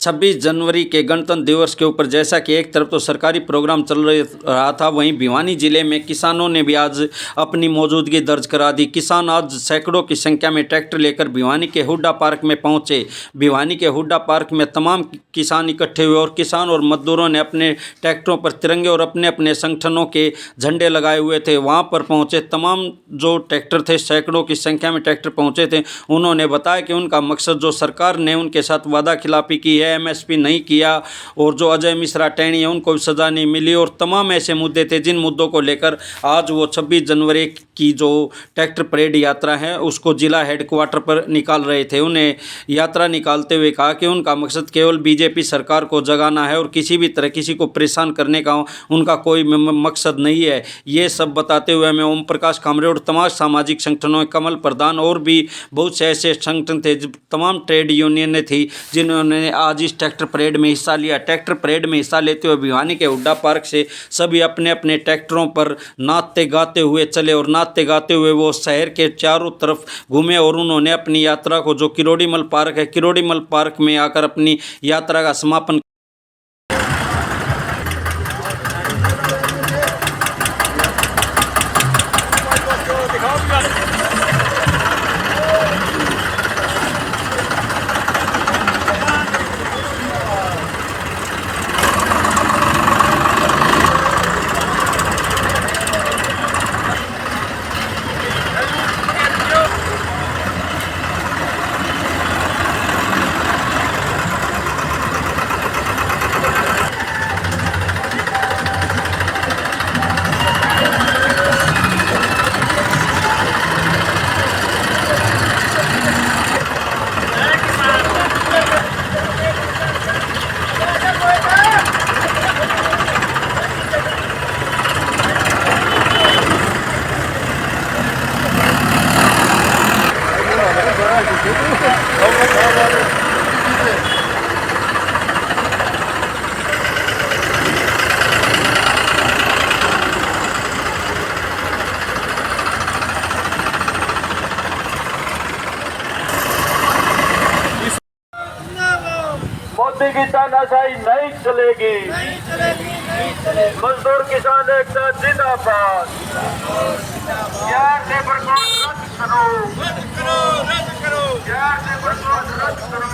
26 जनवरी के गणतंत्र दिवस के ऊपर जैसा कि एक तरफ तो सरकारी प्रोग्राम चल रहा था, वहीं भिवानी जिले में किसानों ने भी आज अपनी मौजूदगी दर्ज करा दी। किसान आज सैकड़ों की संख्या में ट्रैक्टर लेकर भिवानी के हुड्डा पार्क में पहुंचे। भिवानी के हुड्डा पार्क में तमाम किसान इकट्ठे हुए और किसान और मजदूरों ने अपने ट्रैक्टरों पर तिरंगे और अपने अपने संगठनों के झंडे लगाए हुए थे। वहां पर पहुंचे तमाम जो ट्रैक्टर थे, सैकड़ों की संख्या में ट्रैक्टर पहुंचे थे। उन्होंने बताया कि उनका मकसद जो सरकार ने उनके साथ वादा खिलाफी की है, एमएसपी नहीं किया और जो अजय मिश्रा टैणी है उनको भी सज़ा नहीं मिली और तमाम ऐसे मुद्दे थे जिन मुद्दों को लेकर आज वो 26 जनवरी की जो ट्रैक्टर परेड यात्रा है उसको जिला हेडक्वार्टर पर निकाल रहे थे। उन्हें यात्रा निकालते हुए कहा कि उनका मकसद केवल बीजेपी सरकार को जगाना है और किसी भी तरह किसी को परेशान करने का उनका कोई मकसद नहीं है। ये सब बताते हुए हमें ओम प्रकाश कामरे और तमाम सामाजिक संगठनों, कमल प्रधान और भी बहुत से ऐसे संगठन थे, तमाम ट्रेड यूनियनें थी जिन्होंने आज इस ट्रैक्टर परेड में हिस्सा लिया। ट्रैक्टर परेड में हिस्सा लेते हुए भिवानी के हुड्डा पार्क से सभी अपने अपने ट्रैक्टरों पर नाचते गाते हुए चले और नाचते गाते हुए वो शहर के चारों तरफ घूमे और उन्होंने अपनी यात्रा को, जो किरोड़ीमल पार्क है, किरोड़ीमल पार्क में आकर अपनी यात्रा का समापन। मोदी की तानाशाही नहीं चलेगी, मजदूर किसान एकता जिंदाबाद। यार लेबर कोड रद्द करो, यार लेबर कोड रद्द करो।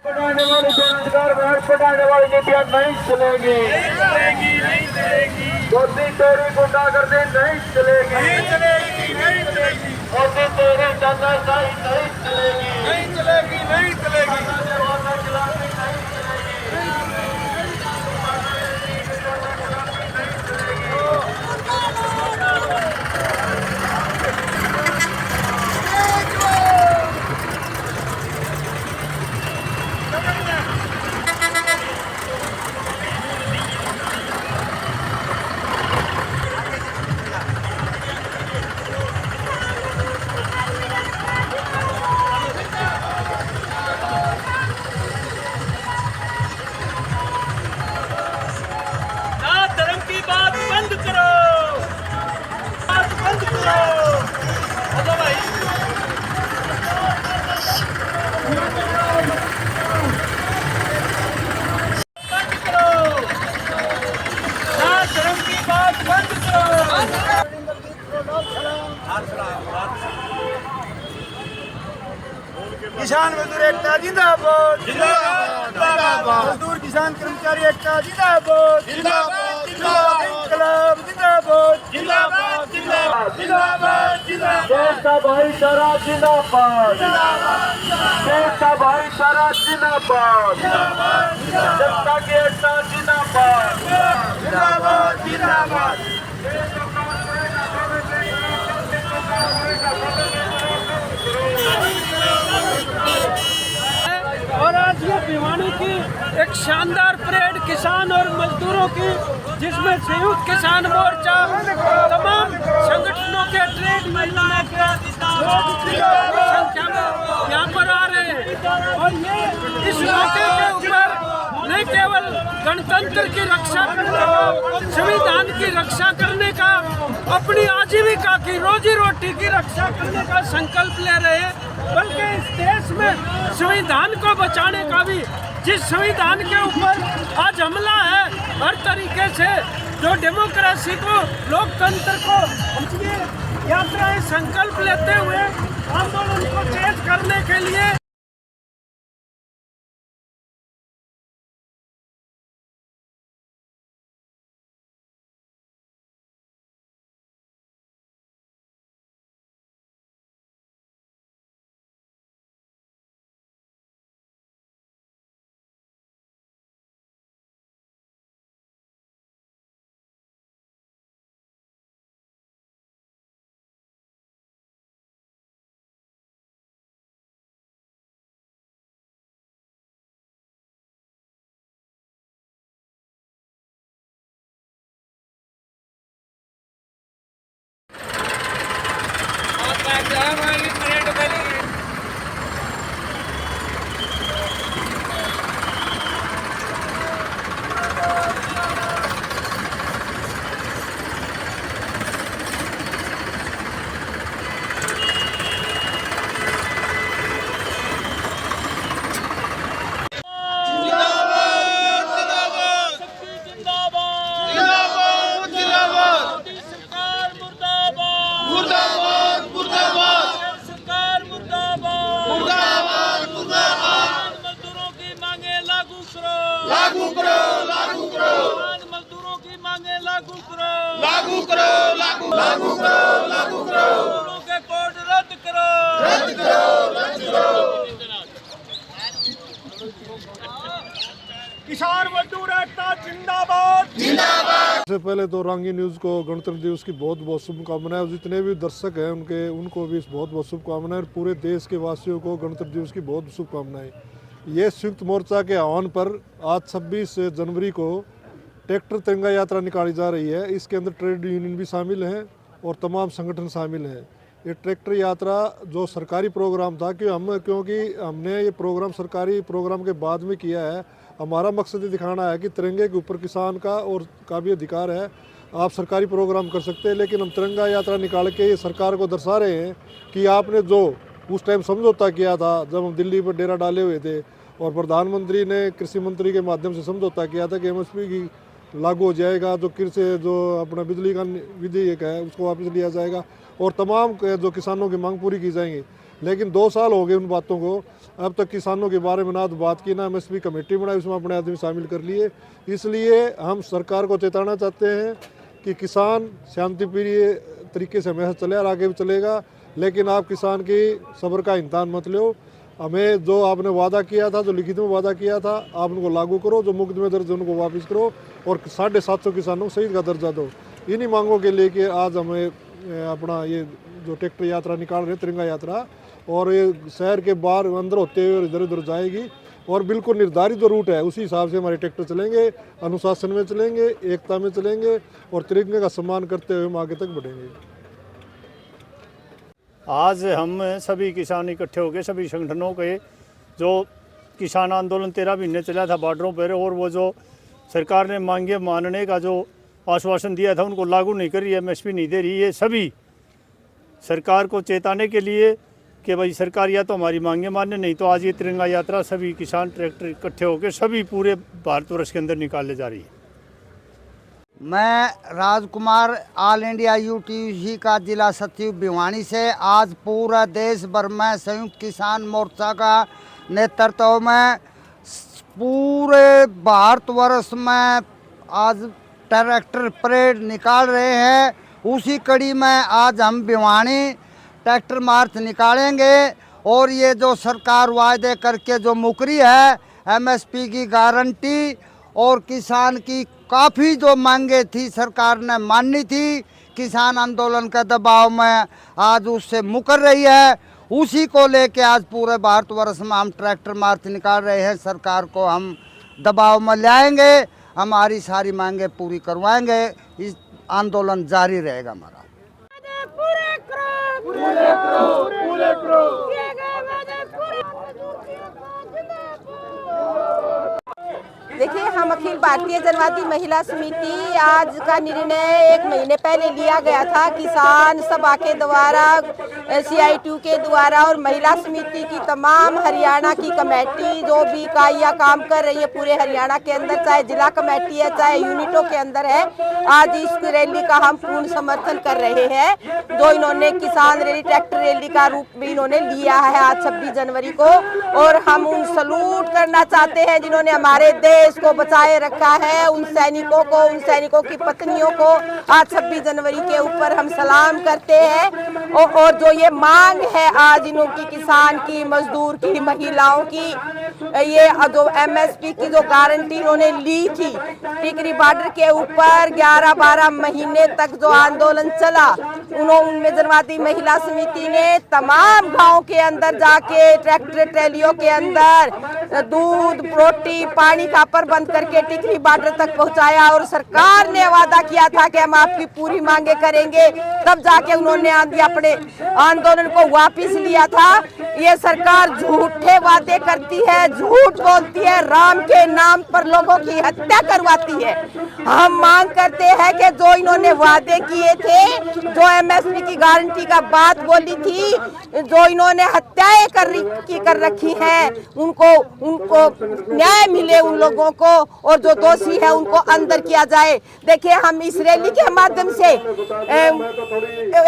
पढ़ाने वाले बेरोजगार घर पढ़ाने वाली नीतियाँ नहीं चलेगी। मोदी तेरी गुंडागर्दी नहीं चलेगी। मोदी तेरी तानाशाही नहीं चलेगी। किसान मजदूर एकता जिंदाबाद, मजदूर किसान कर्मचारी एकता जिंदाबाद, इंकलाब जिंदाबाद, देश का भाईचारा जिंदाबाद, देश का भाईचारा जिंदाबाद, जनता की एकता जिंदाबाद। और आज ये भिवानी की एक शानदार परेड किसान और मजदूरों की, जिसमें संयुक्त किसान मोर्चा, तमाम संगठनों के ट्रेड यूनियन के संख्या में यहाँ पर आ रहे हैं। और ये इस मौके के ऊपर नहीं केवल गणतंत्र की रक्षा करने का, संविधान की रक्षा करने का, अपनी आजीविका की, रोजी रोटी की रक्षा करने का संकल्प ले रहे हैं। बल्कि इस देश में संविधान को बचाने का भी, जिस संविधान के ऊपर आज हमला है, हर तरीके से जो डेमोक्रेसी को, लोकतंत्र को, ये यात्राएं संकल्प लेते हुए आंदोलन को तेज करने के लिए किसान मजदूर एकता जिंदाबाद। सबसे पहले तो रंगी न्यूज़ को गणतंत्र दिवस की बहुत बहुत शुभकामनाएं। जितने भी दर्शक हैं उनको भी बहुत बहुत शुभकामनाएं। और पूरे देश के वासियों को गणतंत्र दिवस की बहुत शुभकामनाएं। ये संयुक्त मोर्चा के आह्वान पर आज 26 जनवरी को ट्रैक्टर तिरंगा यात्रा निकाली जा रही है। इसके अंदर ट्रेड यूनियन भी शामिल हैं और तमाम संगठन शामिल हैं। ये ट्रैक्टर यात्रा जो सरकारी प्रोग्राम था क्योंकि हमने ये प्रोग्राम सरकारी प्रोग्राम के बाद में किया है। हमारा मकसद ये दिखाना है कि तिरंगे के ऊपर किसान का भी अधिकार है। आप सरकारी प्रोग्राम कर सकते हैं, लेकिन हम तिरंगा यात्रा निकाल के ये सरकार को दर्शा रहे हैं कि आपने जो उस टाइम समझौता किया था, जब हम दिल्ली पर डेरा डाले हुए थे और प्रधानमंत्री ने कृषि मंत्री के माध्यम से समझौता किया था कि MSP की लागू हो जाएगा, जो अपना बिजली का विधेयक है उसको वापस लिया जाएगा और तमाम जो किसानों की मांग पूरी की जाएंगी। लेकिन 2 साल हो गए उन बातों को, अब तक किसानों के बारे में ना तो बात की, ना MSP कमेटी बनाई, उसमें अपने आदमी शामिल कर लिए। इसलिए हम सरकार को चेताना चाहते हैं कि किसान शांतिप्रिय तरीके से हमेशा चले और आगे भी चलेगा, लेकिन आप किसान की सब्र का इम्तहान मत लो। हमें जो आपने वादा किया था, जो लिखित में वादा किया था, आप उनको लागू करो। जो मुकदमे दर्ज उनको वापस करो और 750 किसानों को शहीद का दर्जा दो। इन्हीं मांगों के लेके आज हमें अपना ये जो ट्रैक्टर यात्रा निकाल रहे हैं, तिरंगा यात्रा, और ये शहर के बाहर अंदर होते हुए इधर उधर जाएगी और बिल्कुल निर्धारित जो रूट है उसी हिसाब से हमारे ट्रैक्टर चलेंगे। अनुशासन में चलेंगे, एकता में चलेंगे और तिरंगे का सम्मान करते हुए हम आगे तक बढ़ेंगे। आज हम सभी किसान इकट्ठे हो गए, सभी संगठनों के जो किसान आंदोलन 13 महीने चला था बॉर्डरों पर, और वो जो सरकार ने मांगे मानने का जो आश्वासन दिया था उनको लागू नहीं कर रही है, MSP नहीं दे रही है। सभी सरकार को चेताने के लिए कि भाई सरकार या तो हमारी मांगे माने, नहीं तो आज ये तिरंगा यात्रा सभी किसान ट्रैक्टर इकट्ठे होकर सभी पूरे भारतवर्ष के अंदर निकाले जा रही है। मैं राजकुमार ऑल इंडिया UTUC का जिला सचिव भिवानी से आज पूरा देश भर में संयुक्त किसान मोर्चा का नेतृत्व में पूरे भारतवर्ष में आज ट्रैक्टर परेड निकाल रहे हैं। उसी कड़ी में आज हम भिवानी ट्रैक्टर मार्च निकालेंगे और ये जो सरकार वायदे करके जो मुकरी है, MSP की गारंटी और किसान की काफ़ी जो मांगे थी सरकार ने माननी थी, किसान आंदोलन के दबाव में आज उससे मुकर रही है। उसी को लेके आज पूरे भारतवर्ष में हम ट्रैक्टर मार्च निकाल रहे हैं। सरकार को हम दबाव में लाएंगे, हमारी सारी मांगे पूरी करवाएंगे। इस आंदोलन जारी रहेगा हमारा। देखिए, हम अखिल भारतीय जनवादी महिला समिति आज का निर्णय 1 महीने पहले लिया गया था। किसान सभा के द्वारा, CITU के द्वारा और महिला समिति की तमाम हरियाणा की कमेटी जो भी इकाइयाँ काम कर रही है पूरे हरियाणा के अंदर, चाहे जिला कमेटी है चाहे यूनिटों के अंदर है, आज इस रैली का हम पूर्ण समर्थन कर रहे हैं। जो इन्होंने किसान रैली, ट्रैक्टर रैली का रूप भी इन्होंने लिया है आज 26 जनवरी को, और हम उन सलूट करना चाहते हैं जिन्होंने हमारे देश को बचाए रखा है, उन सैनिकों को, उन सैनिकों की पत्नियों को आज 26 जनवरी के ऊपर हम सलाम करते हैं। और जो ये मांग है आज इनकी, किसान की, मजदूर की, महिलाओं की, ये जो MSP की जो गारंटी उन्होंने ली थी, टिकरी बॉर्डर के ऊपर 11-12 महीने तक जो आंदोलन चला, उनमें जनवादी महिला समिति ने तमाम गांव के अंदर जाके ट्रैक्टर ट्रैलियों के अंदर दूध, रोटी, पानी का प्रबंध करके टिकरी बॉर्डर तक पहुंचाया, और सरकार ने वादा किया था कि हम आपकी पूरी मांगे करेंगे, तब जाके उन्होंने अपने आंदोलन को वापस लिया था। ये सरकार झूठे वादे करती है, झूठ बोलती है, राम के नाम पर लोगों की हत्या करवाती है। हम मांग करते हैं कि जो इन्होंने वादे किए थे, जो MSP की गारंटी का बात बोली थी, जो इन्होंने हत्याएं कर रखी हैं, उनको न्याय मिले उन लोगों को, और जो दोषी है उनको अंदर किया जाए। देखिए, हम इस रैली के माध्यम से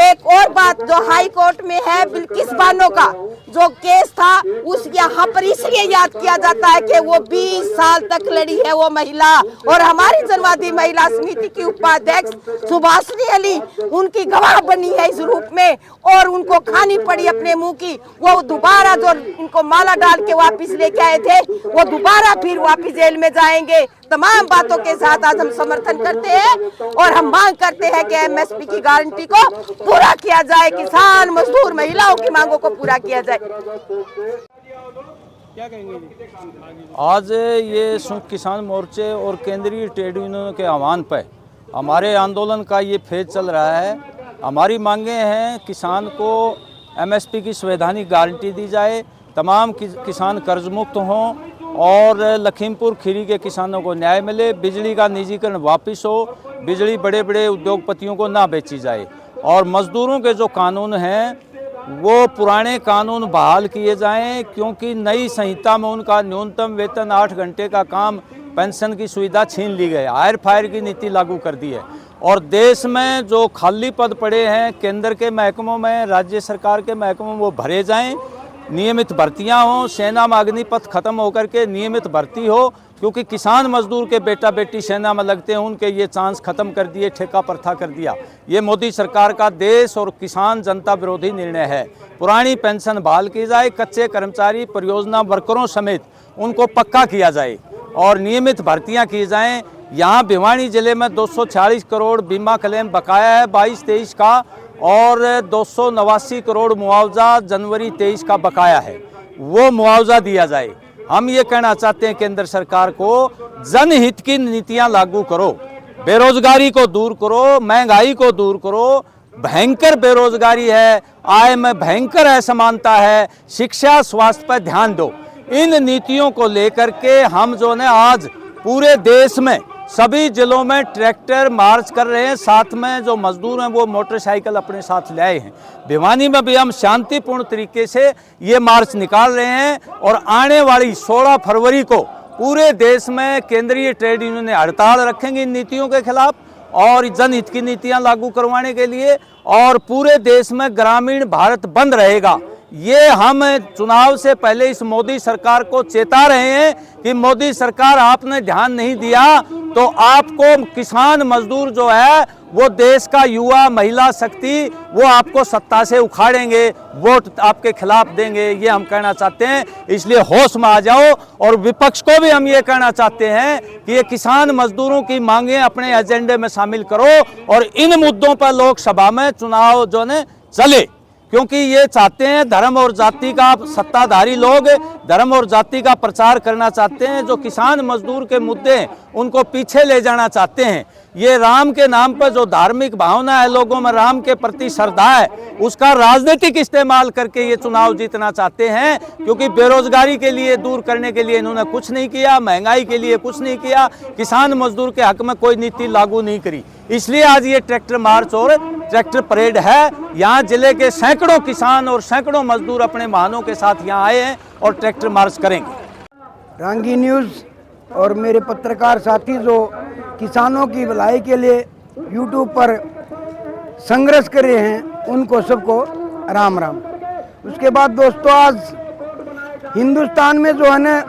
एक और बात जो हाई कोर्ट में है, बिल्किस बानो का जो केस था, उस यहाँ पर इसलिए याद किया जाता है कि वो 20 साल तक लड़ी है वो महिला, और हमारी जनवादी महिला समिति की उपाध्यक्ष सुभाषनी अली उनकी गवाह बनी है इस रूप में, और उनको खानी पड़ी अपने मुंह की। वो दोबारा जो उनको माला डाल के वापिस लेके आए थे, वो दोबारा फिर वापिस जेल में जाएंगे। तमाम बातों के साथ आज हम समर्थन करते हैं और हम मांग करते हैं कि MSP की गारंटी को पूरा किया जाए, किसान, मजदूर, महिलाओं की मांगों को पूरा किया जाए। क्या कहेंगे? आज ये संयुक्त किसान मोर्चे और केंद्रीय ट्रेड यूनियनों के आह्वान पर हमारे आंदोलन का ये फेज चल रहा है। हमारी मांगे हैं, किसान को MSP की संवैधानिक गारंटी दी जाए, तमाम किसान कर्ज मुक्त हों, और लखीमपुर खीरी के किसानों को न्याय मिले, बिजली का निजीकरण वापस हो, बिजली बड़े बड़े उद्योगपतियों को ना बेची जाए, और मज़दूरों के जो कानून हैं वो पुराने कानून बहाल किए जाएं, क्योंकि नई संहिता में उनका न्यूनतम वेतन 8 घंटे का काम, पेंशन की सुविधा छीन ली गई, हायर फायर की नीति लागू कर दी है, और देश में जो खाली पद पड़े हैं केंद्र के महकमों में, राज्य सरकार के महकमों में, वो भरे जाएं, नियमित भर्तियां हों, सेना में अग्निपथ खत्म होकर के नियमित भर्ती हो, क्योंकि किसान मजदूर के बेटा बेटी सेना में लगते हैं, उनके ये चांस खत्म कर दिए, ठेका प्रथा कर दिया। ये मोदी सरकार का देश और किसान जनता विरोधी निर्णय है। पुरानी पेंशन बहाल की जाए, कच्चे कर्मचारी, परियोजना वर्करों समेत उनको पक्का किया जाए, और नियमित भर्तियाँ की जाएँ। यहाँ भिवानी जिले में 246 करोड़ बीमा क्लेम बकाया है 22-23 का, और 289 करोड़ मुआवजा जनवरी 23 का बकाया है, वो मुआवजा दिया जाए। हम ये कहना चाहते हैं केंद्र सरकार को, जनहित की नीतियां लागू करो, बेरोजगारी को दूर करो, महंगाई को दूर करो, भयंकर बेरोजगारी है, आय में भयंकर असमानता है, शिक्षा स्वास्थ्य पर ध्यान दो। इन नीतियों को लेकर के हम जो है आज पूरे देश में सभी जिलों में ट्रैक्टर मार्च कर रहे हैं, साथ में जो मजदूर हैं वो मोटरसाइकिल अपने साथ ले आए हैं। भिवानी में भी हम शांतिपूर्ण तरीके से ये मार्च निकाल रहे हैं, और आने वाली 16 फरवरी को पूरे देश में केंद्रीय ट्रेड यूनियन हड़ताल रखेंगे इन नीतियों के खिलाफ, और जनहित की नीतियां लागू करवाने के लिए, और पूरे देश में ग्रामीण भारत बंद रहेगा। ये हम चुनाव से पहले इस मोदी सरकार को चेता रहे हैं कि मोदी सरकार आपने ध्यान नहीं दिया तो आपको किसान मजदूर जो है वो देश का युवा महिला शक्ति वो आपको सत्ता से उखाड़ेंगे, वोट आपके खिलाफ देंगे, ये हम कहना चाहते हैं। इसलिए होश में आ जाओ, और विपक्ष को भी हम ये कहना चाहते हैं कि ये किसान मजदूरों की मांगें अपने एजेंडे में शामिल करो, और इन मुद्दों पर लोकसभा में चुनाव जो है चले, क्योंकि ये चाहते हैं धर्म और जाति का सत्ताधारी लोग धर्म और जाति का प्रचार करना चाहते हैं, जो किसान मजदूर के मुद्दे हैं उनको पीछे ले जाना चाहते हैं। ये राम के नाम पर जो धार्मिक भावना है, लोगों में राम के प्रति श्रद्धा है, उसका राजनीतिक इस्तेमाल करके ये चुनाव जीतना चाहते हैं। क्योंकि बेरोजगारी के लिए दूर करने के लिए इन्होंने कुछ नहीं किया, महंगाई के लिए कुछ नहीं किया, किसान मजदूर के हक में कोई नीति लागू नहीं करी। इसलिए आज ये ट्रैक्टर मार्च और ट्रैक्टर परेड है। यहाँ जिले के सैकड़ों किसान और सैकड़ों मजदूर अपने वाहनों के साथ यहाँ आए हैं और ट्रैक्टर मार्च करेंगे। रांगी न्यूज़ और मेरे पत्रकार साथी जो किसानों की भलाई के लिए यूट्यूब पर संघर्ष कर रहे हैं, उनको सबको राम राम। उसके बाद दोस्तों, आज हिंदुस्तान में जो है ना,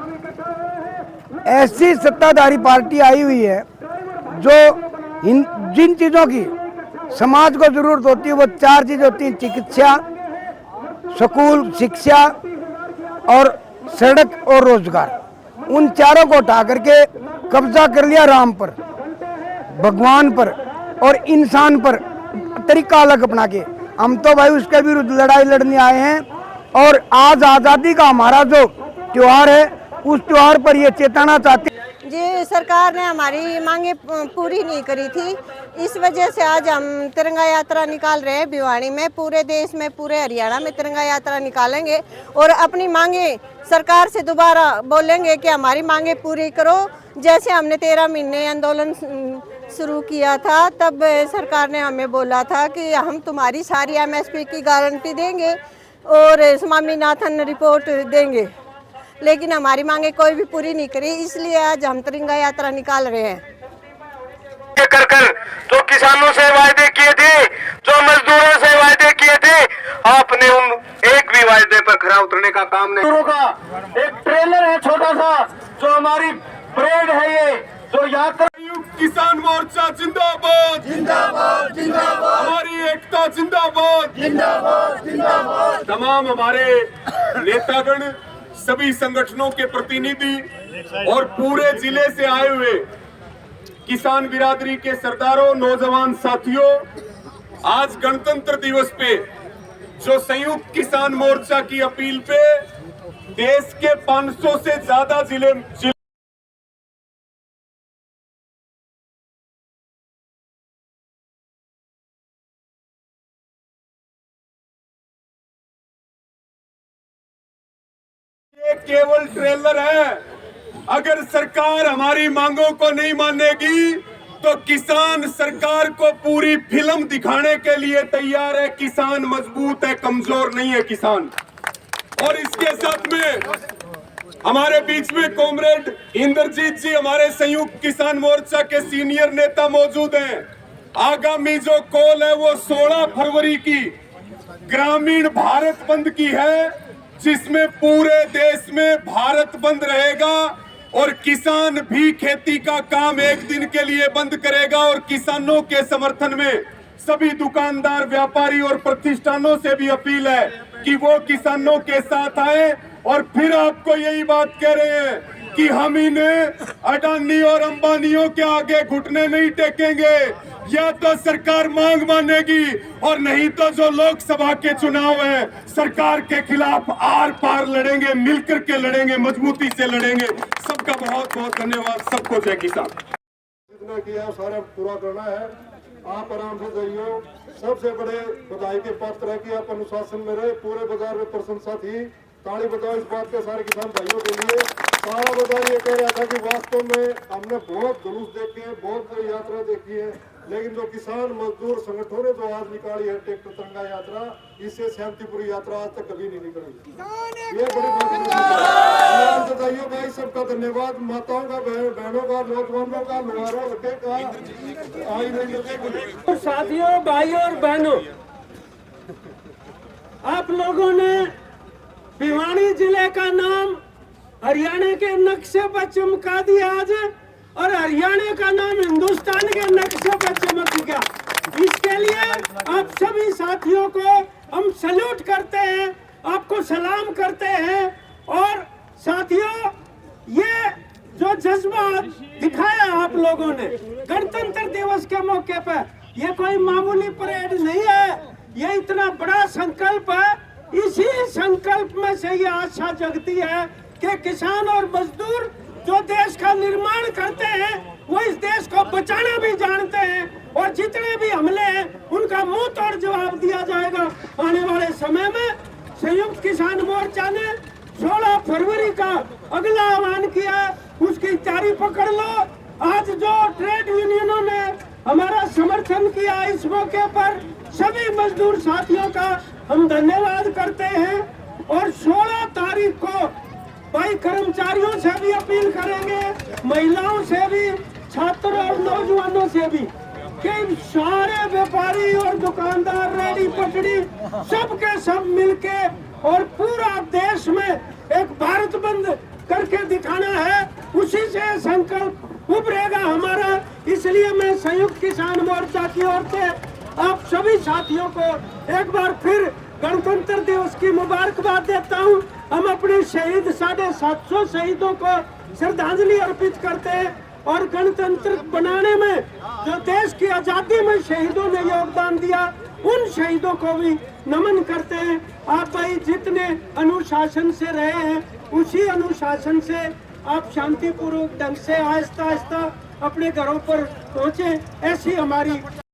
ऐसी सत्ताधारी पार्टी आई हुई है जो जिन चीज़ों की समाज को ज़रूरत होती है, वो 4 चीज़ होती हैं: चिकित्सा, स्कूल, शिक्षा और सड़क और रोजगार। उन चारों को उठा करके कब्जा कर लिया राम पर, भगवान पर और इंसान पर, तरीका अलग अपना के। हम तो भाई उसके विरुद्ध लड़ाई लड़ने आए हैं। और आज आज़ादी का हमारा जो त्यौहार है, उस त्यौहार पर ये चेताना चाहते हैं। जी, सरकार ने हमारी मांगे पूरी नहीं करी थी, इस वजह से आज हम तिरंगा यात्रा निकाल रहे हैं भिवानी में। पूरे देश में, पूरे हरियाणा में तिरंगा यात्रा निकालेंगे और अपनी मांगे सरकार से दोबारा बोलेंगे कि हमारी मांगे पूरी करो। जैसे हमने 13 महीने आंदोलन शुरू किया था, तब सरकार ने हमें बोला था कि हम तुम्हारी सारी MSP की गारंटी देंगे और स्वामीनाथन रिपोर्ट देंगे, लेकिन हमारी मांगे कोई भी पूरी नहीं करी। इसलिए आज हम तिरंगा यात्रा निकाल रहे हैं। कर जो किसानों से वायदे किए थे, जो मजदूरों से वायदे किए थे, आपने उन एक भी वायदे पर खरा उतरने का काम नहीं। का एक ट्रेलर है छोटा सा, जो हमारी परेड है, ये जो यात्रा। किसान मोर्चा जिंदाबाद, जिंदाबाद, जिंदाबाद। हमारी एकता जिंदाबाद, जिंदाबाद, जिंदाबाद। तमाम हमारे नेतागण, सभी संगठनों के प्रतिनिधि और पूरे जिले से आए हुए किसान बिरादरी के सरदारों, नौजवान साथियों, आज गणतंत्र दिवस पे जो संयुक्त किसान मोर्चा की अपील पे देश के 500 से ज्यादा जिले ये केवल ट्रेलर है। अगर सरकार हमारी मांगों को नहीं मानेगी तो किसान सरकार को पूरी फिल्म दिखाने के लिए तैयार है। किसान मजबूत है, कमजोर नहीं है किसान। और इसके साथ में हमारे बीच में कॉमरेड इंद्रजीत जी, हमारे संयुक्त किसान मोर्चा के सीनियर नेता मौजूद हैं। आगामी जो कॉल है वो 16 फरवरी की ग्रामीण भारत बंद की है, जिसमें पूरे देश में भारत बंद रहेगा और किसान भी खेती का काम एक दिन के लिए बंद करेगा। और किसानों के समर्थन में सभी दुकानदार, व्यापारी और प्रतिष्ठानों से भी अपील है कि वो किसानों के साथ आए। और फिर आपको यही बात कह रहे हैं कि हम इन्हें अडानी और अंबानियों के आगे घुटने नहीं टेकेंगे। या तो सरकार मांग मानेगी और नहीं तो जो लोकसभा के चुनाव है, सरकार के खिलाफ आर पार लड़ेंगे, मिलकर के लड़ेंगे, मजबूती से लड़ेंगे। सबका बहुत बहुत धन्यवाद। सबको जय किसान। जितना किया सारा पूरा करना है। आप आराम से जाइए। सबसे बड़े बधाई के पात्र है कि आप अनुशासन में रहे। पूरे बाजार में प्रशंसा थी। ताली बजाओ इस बात के सारे किसान भाइयों के लिए। सारा बाजार ये कह रहा था कि वास्तव में हमने बहुत जुलूस देखे हैं, बहुत यात्रा देखी है, लेकिन जो किसान मजदूर संगठनों ने जो आज निकाली है ट्रैक्टर तिरंगा यात्रा, इससे शांतिपूर्ण यात्रा आज तक कभी नहीं निकली। ये बड़ी बात बताइए भाई। सबका धन्यवाद। माताओं का, बहनों का, नौजवानों का, लोहारों का। साथियों, भाइयों और बहनों, आप लोगों ने भिवानी जिले का नाम हरियाणा के नक्शे पर चमका दिया आज, और हरियाणा का नाम हिंदुस्तान के नक्शे पर चमक गया। इसके लिए आप सभी साथियों को हम सैल्यूट करते हैं, आपको सलाम करते हैं। और साथियों, ये जो जज्बा दिखाया आप लोगों ने गणतंत्र दिवस के मौके पर, ये कोई मामूली परेड नहीं है, ये इतना बड़ा संकल्प है। इसी संकल्प में से ये आशा जगती है कि किसान और मजदूर जो देश का निर्माण करते हैं वो इस देश को बचाना भी जानते हैं और जितने भी हमले हैं उनका मुंह तोड़ जवाब दिया जाएगा आने वाले समय में। संयुक्त किसान मोर्चा ने 16 फरवरी का अगला आह्वान किया, उसकी तैयारी पकड़ लो। आज जो ट्रेड यूनियनों ने हमारा समर्थन किया, इस मौके पर सभी मजदूर साथियों का हम धन्यवाद करते हैं और 16 तारीख को भाई कर्मचारियों से भी अपील करेंगे, महिलाओं से भी, छात्र और नौजवानों से भी कि सारे व्यापारी और दुकानदार, रेडी पटड़ी सबके सब मिलके और पूरा देश में एक भारत बंद करके दिखाना है। उसी से संकल्प उभरेगा हमारा। इसलिए मैं संयुक्त किसान मोर्चा की ओर से आप सभी साथियों को एक बार फिर गणतंत्र दिवस की मुबारकबाद देता हूं। हम अपने शहीद 750 शहीदों को श्रद्धांजलि अर्पित करते हैं और गणतंत्र बनाने में जो देश की आजादी में शहीदों ने योगदान दिया उन शहीदों को भी नमन करते हैं। आप भाई जितने अनुशासन से रहे हैं उसी अनुशासन से आप शांतिपूर्वक ढंग से आहिस्ता आहिस्ता अपने घरों पर पहुंचे, ऐसी हमारी